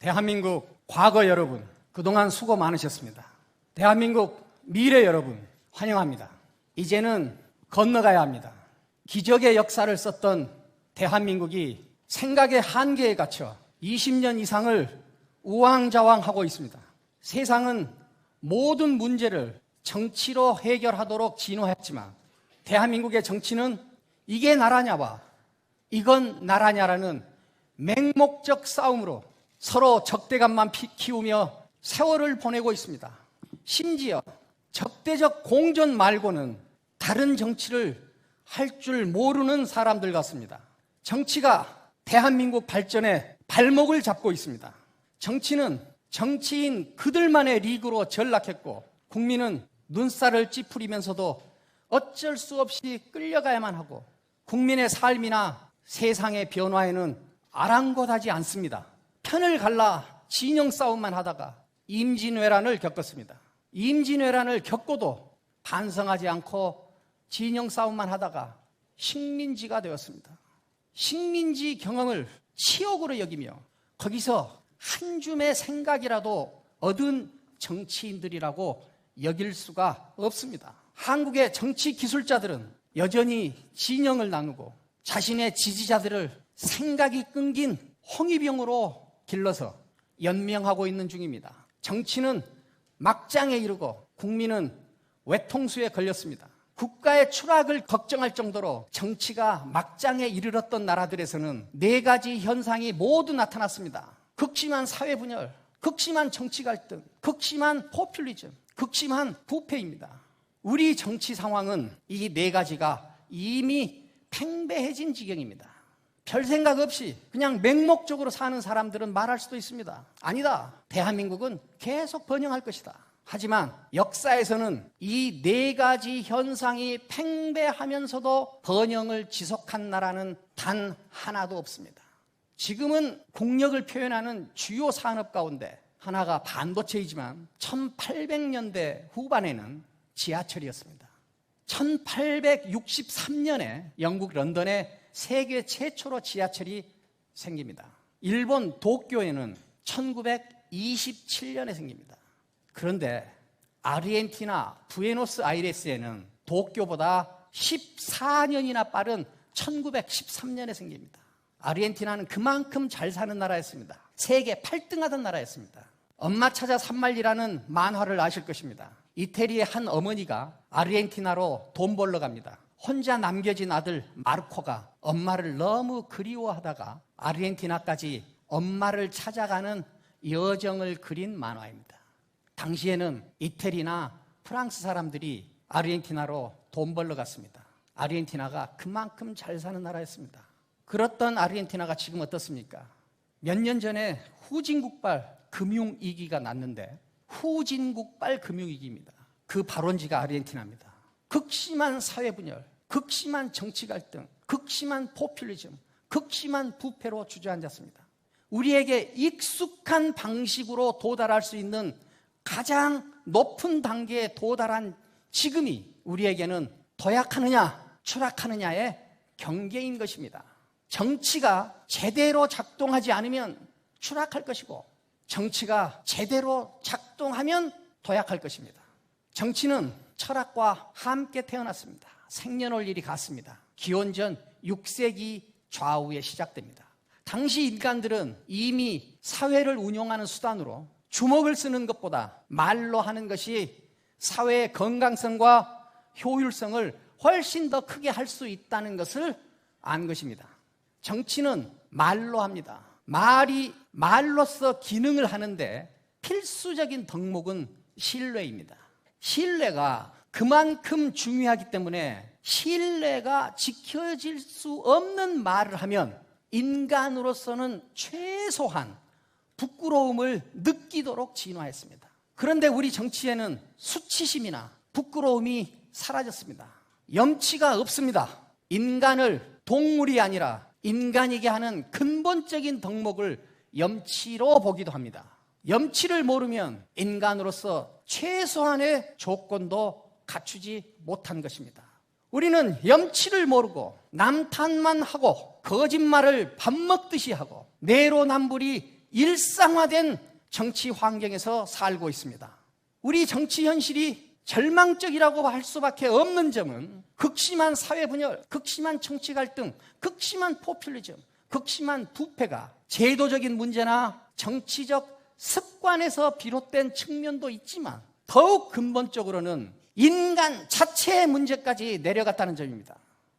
대한민국 과거 여러분, 그동안 수고 많으셨습니다. 대한민국 미래 여러분, 환영합니다. 이제는 건너가야 합니다. 기적의 역사를 썼던 대한민국이 생각의 한계에 갇혀 20년 이상을 우왕좌왕하고 있습니다. 세상은 모든 문제를 정치로 해결하도록 진화했지만 대한민국의 정치는 이게 나라냐와 이건 나라냐라는 맹목적 싸움으로 서로 적대감만 키우며 세월을 보내고 있습니다. 심지어 적대적 공전 말고는 다른 정치를 할 줄 모르는 사람들 같습니다. 정치가 대한민국 발전에 발목을 잡고 있습니다. 정치는 정치인 그들만의 리그로 전락했고 국민은 눈살을 찌푸리면서도 어쩔 수 없이 끌려가야만 하고 국민의 삶이나 세상의 변화에는 아랑곳하지 않습니다. 편을 갈라 진영 싸움만 하다가 임진왜란을 겪었습니다. 임진왜란을 겪고도 반성하지 않고 진영 싸움만 하다가 식민지가 되었습니다. 식민지 경험을 치욕으로 여기며 거기서 한 줌의 생각이라도 얻은 정치인들이라고 여길 수가 없습니다. 한국의 정치 기술자들은 여전히 진영을 나누고 자신의 지지자들을 생각이 끊긴 홍위병으로 길러서 연명하고 있는 중입니다. 정치는 막장에 이르고 국민은 외통수에 걸렸습니다. 국가의 추락을 걱정할 정도로 정치가 막장에 이르렀던 나라들에서는 네 가지 현상이 모두 나타났습니다. 극심한 사회분열, 극심한 정치 갈등, 극심한 포퓰리즘, 극심한 부패입니다. 우리 정치 상황은 이 네 가지가 이미 팽배해진 지경입니다. 별 생각 없이 그냥 맹목적으로 사는 사람들은 말할 수도 있습니다. 아니다. 대한민국은 계속 번영할 것이다. 하지만 역사에서는 이 네 가지 현상이 팽배하면서도 번영을 지속한 나라는 단 하나도 없습니다. 지금은 국력을 표현하는 주요 산업 가운데 하나가 반도체이지만 1800년대 후반에는 지하철이었습니다. 1863년에 영국 런던에 세계 최초로 지하철이 생깁니다. 일본 도쿄에는 1927년에 생깁니다. 그런데 아르헨티나 부에노스아이레스에는 도쿄보다 14년이나 빠른 1913년에 생깁니다. 아르헨티나는 그만큼 잘 사는 나라였습니다. 세계 8등하던 나라였습니다. 엄마 찾아 산말리라는 만화를 아실 것입니다. 이태리의 한 어머니가 아르헨티나로 돈 벌러 갑니다. 혼자 남겨진 아들 마르코가 엄마를 너무 그리워하다가 아르헨티나까지 엄마를 찾아가는 여정을 그린 만화입니다. 당시에는 이태리나 프랑스 사람들이 아르헨티나로 돈 벌러 갔습니다. 아르헨티나가 그만큼 잘 사는 나라였습니다. 그렇던 아르헨티나가 지금 어떻습니까? 몇 년 전에 후진국발 금융위기가 났는데 후진국발 금융위기입니다. 그 발원지가 아르헨티나입니다. 극심한 사회분열, 극심한 정치 갈등, 극심한 포퓰리즘, 극심한 부패로 주저앉았습니다. 우리에게 익숙한 방식으로 도달할 수 있는 가장 높은 단계에 도달한 지금이 우리에게는 도약하느냐 추락하느냐의 경계인 것입니다. 정치가 제대로 작동하지 않으면 추락할 것이고 정치가 제대로 작동하면 도약할 것입니다. 정치는 철학과 함께 태어났습니다. 생년월일이 같습니다. 기원전 6세기 좌우에 시작됩니다. 당시 인간들은 이미 사회를 운영하는 수단으로 주먹을 쓰는 것보다 말로 하는 것이 사회의 건강성과 효율성을 훨씬 더 크게 할 수 있다는 것을 안 것입니다. 정치는 말로 합니다. 말이 말로서 기능을 하는데 필수적인 덕목은 신뢰입니다. 신뢰가 그만큼 중요하기 때문에 신뢰가 지켜질 수 없는 말을 하면 인간으로서는 최소한 부끄러움을 느끼도록 진화했습니다. 그런데 우리 정치에는 수치심이나 부끄러움이 사라졌습니다. 염치가 없습니다. 인간을 동물이 아니라 인간이게 하는 근본적인 덕목을 염치로 보기도 합니다. 염치를 모르면 인간으로서 최소한의 조건도 갖추지 못한 것입니다. 우리는 염치를 모르고 남탓만 하고 거짓말을 밥 먹듯이 하고 내로남불이 일상화된 정치 환경에서 살고 있습니다. 우리 정치 현실이 절망적이라고 할 수밖에 없는 점은 극심한 사회 분열, 극심한 정치 갈등, 극심한 포퓰리즘, 극심한 부패가 제도적인 문제나 정치적 습관에서 비롯된 측면도 있지만 더욱 근본적으로는 인간 자체의 문제까지 내려갔다는 점입니다.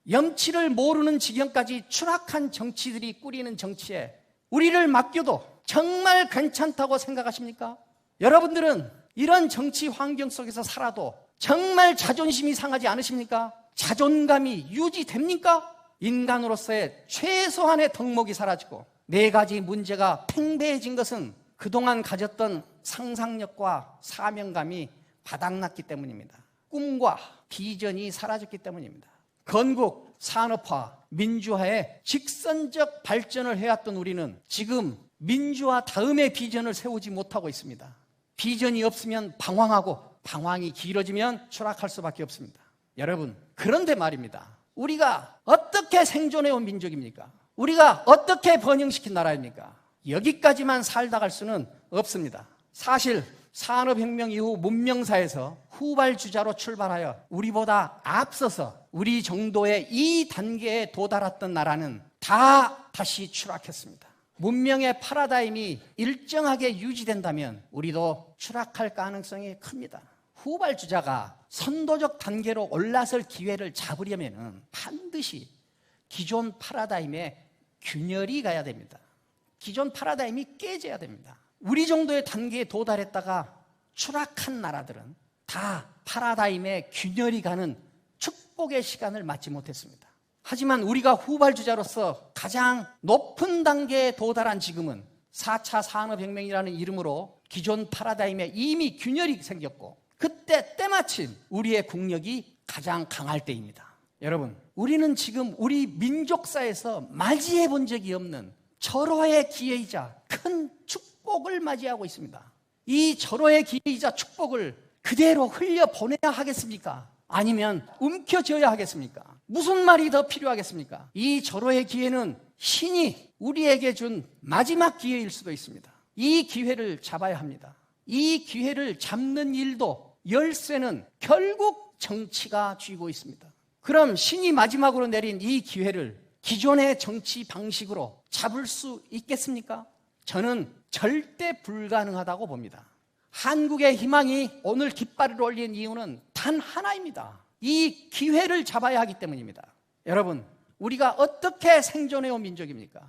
염치를 모르는 지경까지 추락한 정치들이 꾸리는 정치에 우리를 맡겨도 정말 괜찮다고 생각하십니까? 여러분들은 이런 정치 환경 속에서 살아도 정말 자존심이 상하지 않으십니까? 자존감이 유지됩니까? 인간으로서의 최소한의 덕목이 사라지고 네 가지 문제가 팽배해진 것은 그동안 가졌던 상상력과 사명감이 바닥났기 때문입니다. 꿈과 비전이 사라졌기 때문입니다. 건국, 산업화, 민주화의 직선적 발전을 해왔던 우리는 지금 민주화 다음의 비전을 세우지 못하고 있습니다. 비전이 없으면 방황하고 방황이 길어지면 추락할 수밖에 없습니다. 여러분, 그런데 말입니다. 우리가 어떻게 생존해온 민족입니까? 우리가 어떻게 번영시킨 나라입니까? 여기까지만 살다 갈 수는 없습니다. 사실 산업혁명 이후 문명사에서 후발주자로 출발하여 우리보다 앞서서 우리 정도의 이 단계에 도달했던 나라는 다 다시 추락했습니다. 문명의 파라다임이 일정하게 유지된다면 우리도 추락할 가능성이 큽니다. 후발주자가 선도적 단계로 올라설 기회를 잡으려면 반드시 기존 파라다임에 균열이 가야 됩니다. 기존 파라다임이 깨져야 됩니다. 우리 정도의 단계에 도달했다가 추락한 나라들은 다 파라다임의 균열이 가는 축복의 시간을 맞지 못했습니다. 하지만 우리가 후발주자로서 가장 높은 단계에 도달한 지금은 4차 산업혁명이라는 이름으로 기존 파라다임에 이미 균열이 생겼고 그때 때마침 우리의 국력이 가장 강할 때입니다. 여러분, 우리는 지금 우리 민족사에서 맞이해 본 적이 없는 절호의 기회이자 큰 축복을 맞이하고 있습니다. 이 절호의 기회이자 축복을 그대로 흘려보내야 하겠습니까? 아니면 움켜쥐어야 하겠습니까? 무슨 말이 더 필요하겠습니까? 이 절호의 기회는 신이 우리에게 준 마지막 기회일 수도 있습니다. 이 기회를 잡아야 합니다. 이 기회를 잡는 일도 열쇠는 결국 정치가 쥐고 있습니다. 그럼 신이 마지막으로 내린 이 기회를 기존의 정치 방식으로 잡을 수 있겠습니까? 저는 절대 불가능하다고 봅니다. 한국의 희망이 오늘 깃발을 올린 이유는 단 하나입니다. 이 기회를 잡아야 하기 때문입니다. 여러분, 우리가 어떻게 생존해온 민족입니까?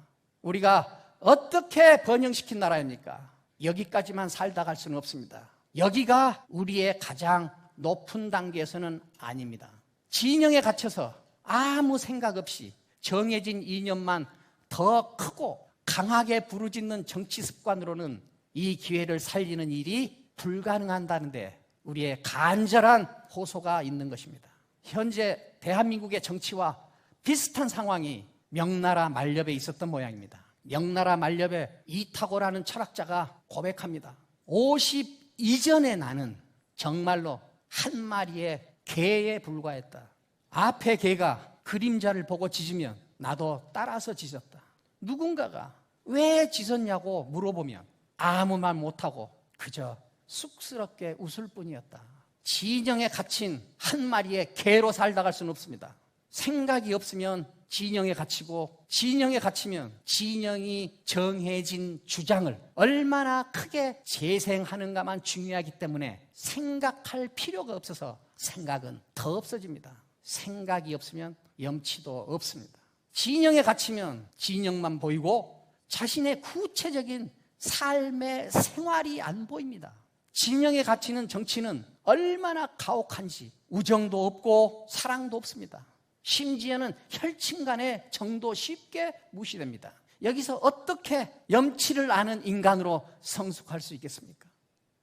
우리가 어떻게 번영시킨 나라입니까? 여기까지만 살다 갈 수는 없습니다. 여기가 우리의 가장 높은 단계에서는 아닙니다. 진영에 갇혀서 아무 생각 없이 정해진 이념만 더 크고 강하게 부르짖는 정치 습관으로는 이 기회를 살리는 일이 불가능한다는데 우리의 간절한 호소가 있는 것입니다. 현재 대한민국의 정치와 비슷한 상황이 명나라 만렵에 있었던 모양입니다. 명나라 만렵에 이타고라는 철학자가 고백합니다. 50 이전의 나는 정말로 한 마리의 개에 불과했다. 앞에 개가 그림자를 보고 짖으면 나도 따라서 짖었다. 누군가가 왜 짖었냐고 물어보면 아무 말 못하고 그저 쑥스럽게 웃을 뿐이었다. 진영에 갇힌 한 마리의 개로 살다 갈 수는 없습니다. 생각이 없으면 진영에 갇히고 진영에 갇히면 진영이 정해진 주장을 얼마나 크게 재생하는가만 중요하기 때문에 생각할 필요가 없어서 생각은 더 없어집니다. 생각이 없으면 염치도 없습니다. 진영에 갇히면 진영만 보이고 자신의 구체적인 삶의 생활이 안 보입니다. 진영에 갇히는 정치는 얼마나 가혹한지 우정도 없고 사랑도 없습니다. 심지어는 혈친 간의 정도 쉽게 무시됩니다. 여기서 어떻게 염치를 아는 인간으로 성숙할 수 있겠습니까?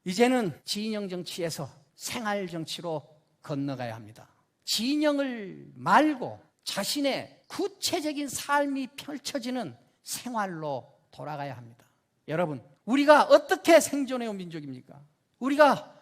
이제는 진영 정치에서 생활 정치로 건너가야 합니다. 진영을 말고 자신의 구체적인 삶이 펼쳐지는 생활로 돌아가야 합니다. 여러분, 우리가 어떻게 생존해온 민족입니까? 우리가